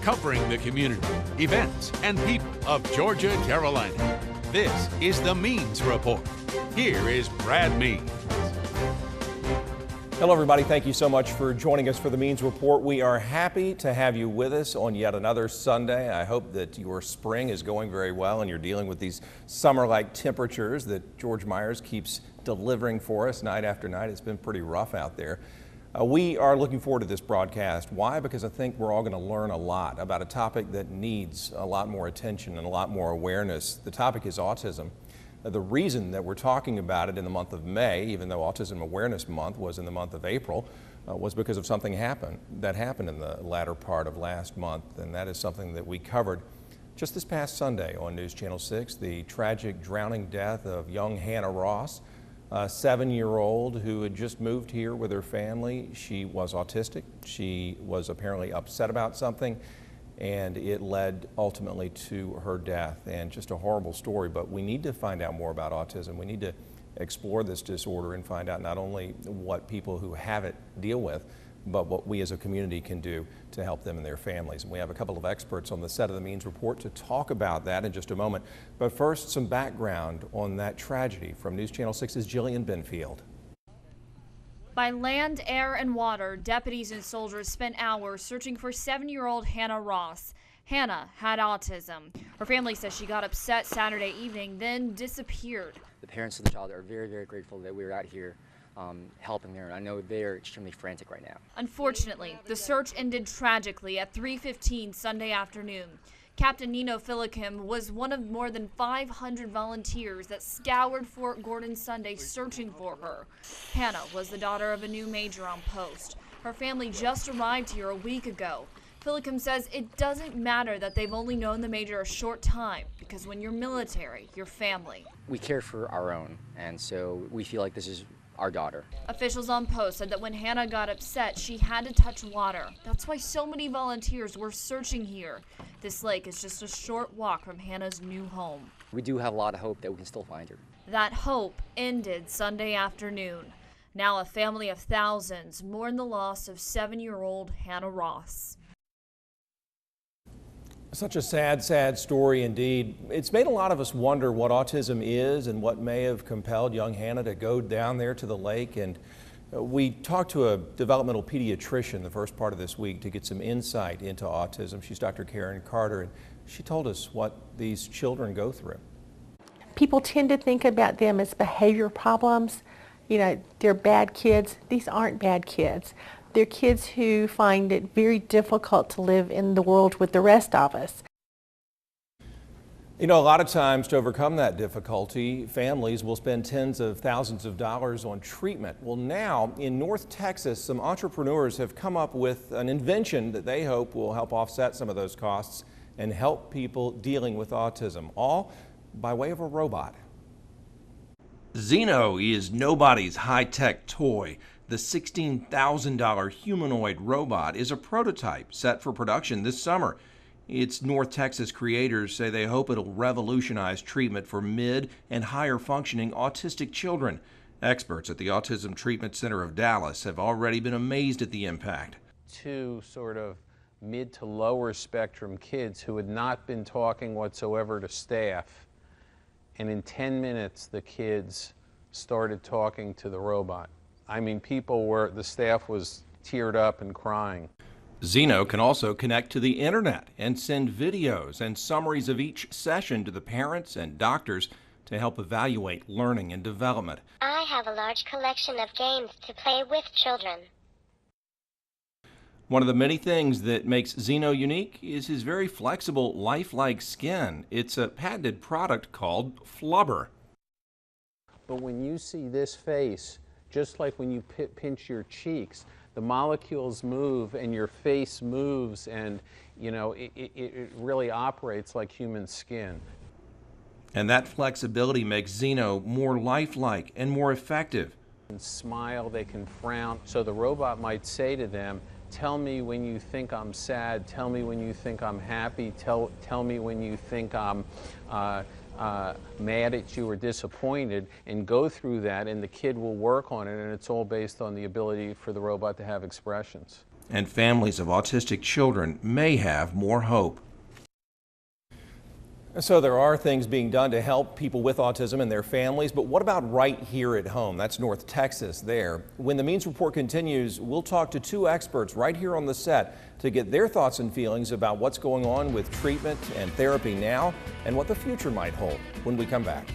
Covering the community, events, and people of Georgia, Carolina. This is the Means Report. Here is Brad Means. Hello everybody, thank you so much for joining us for the Means Report. We are happy to have you with us on yet another Sunday. I hope that your spring is going very well and you're dealing with these summer-like temperatures that George Myers keeps delivering for us night after night. It's been pretty rough out there. We are looking forward to this broadcast. Why? Because I think we're all going to learn a lot about a topic that needs a lot more attention and a lot more awareness. The topic is autism. The reason that we're talking about it in the month of May, even though Autism Awareness Month was in the month of April, was because of something that happened in the latter part of last month, and that is something that we covered just this past Sunday on News Channel 6, the tragic drowning death of young Hannah Ross, a 7-year-old who had just moved here with her family. She was autistic. She was apparently upset about something, and it led ultimately to her death. And just a horrible story, but we need to find out more about autism. We need to explore this disorder and find out not only what people who have it deal with, but what we as a community can do to help them and their families. And we have a couple of experts on the set of the Means Report to talk about that in just a moment. But first, some background on that tragedy from News Channel 6's Jillian Benfield. By land, air, and water, deputies and soldiers spent hours searching for 7-year-old Hannah Ross. Hannah had autism. Her family says she got upset Saturday evening, then disappeared. The parents of the child are very, very grateful that we were out here helping her. I know they are extremely frantic right now. Unfortunately, the search ended tragically at 3:15 Sunday afternoon. Captain Nino Phillikim was one of more than 500 volunteers that scoured Fort Gordon Sunday searching for her. Hannah was the daughter of a new major on post. Her family just arrived here a week ago. Phillikim says it doesn't matter that they've only known the major a short time, because when you're military, you're family. We care for our own, and so we feel like this is our daughter. Officials on post said that when Hannah got upset, she had to touch water. That's why so many volunteers were searching here. This lake is just a short walk from Hannah's new home. We do have a lot of hope that we can still find her. That hope ended Sunday afternoon. Now a family of thousands mourn the loss of 7-year-old Hannah Ross. Such a sad, sad story indeed. It's made a lot of us wonder what autism is and what may have compelled young Hannah to go down there to the lake. And we talked to a developmental pediatrician the first part of this week to get some insight into autism. She's Dr. Karen Carter, and she told us what these children go through. People tend to think about them as behavior problems. You know, they're bad kids. These aren't bad kids. They're kids who find it very difficult to live in the world with the rest of us. You know, a lot of times to overcome that difficulty, families will spend tens of thousands of dollars on treatment. Well, now in North Texas, some entrepreneurs have come up with an invention that they hope will help offset some of those costs and help people dealing with autism, all by way of a robot. Zeno is nobody's high-tech toy. The $16,000 humanoid robot is a prototype set for production this summer. Its North Texas creators say they hope it'll revolutionize treatment for mid and higher functioning autistic children. Experts at the Autism Treatment Center of Dallas have already been amazed at the impact. Two sort of mid to lower spectrum kids who had not been talking whatsoever to staff, and in 10 minutes the kids started talking to the robot. I mean, the staff was teared up and crying. Zeno can also connect to the internet and send videos and summaries of each session to the parents and doctors to help evaluate learning and development. I have a large collection of games to play with children. One of the many things that makes Zeno unique is his very flexible, lifelike skin. It's a patented product called Flubber. But when you see this face, just like when you pinch your cheeks, the molecules move and your face moves, and you know, it really operates like human skin. And that flexibility makes Zeno more lifelike and more effective. They can smile, they can frown. So the robot might say to them, tell me when you think I'm sad, tell me when you think I'm happy, tell me when you think I'm mad at you or disappointed, and go through that, and the kid will work on it, and it's all based on the ability for the robot to have expressions. and families of autistic children may have more hope. So there are things being done to help people with autism and their families, but what about right here at home? That's North Texas there. When the Means Report continues, we'll talk to two experts right here on the set to get their thoughts and feelings about what's going on with treatment and therapy now and what the future might hold when we come back.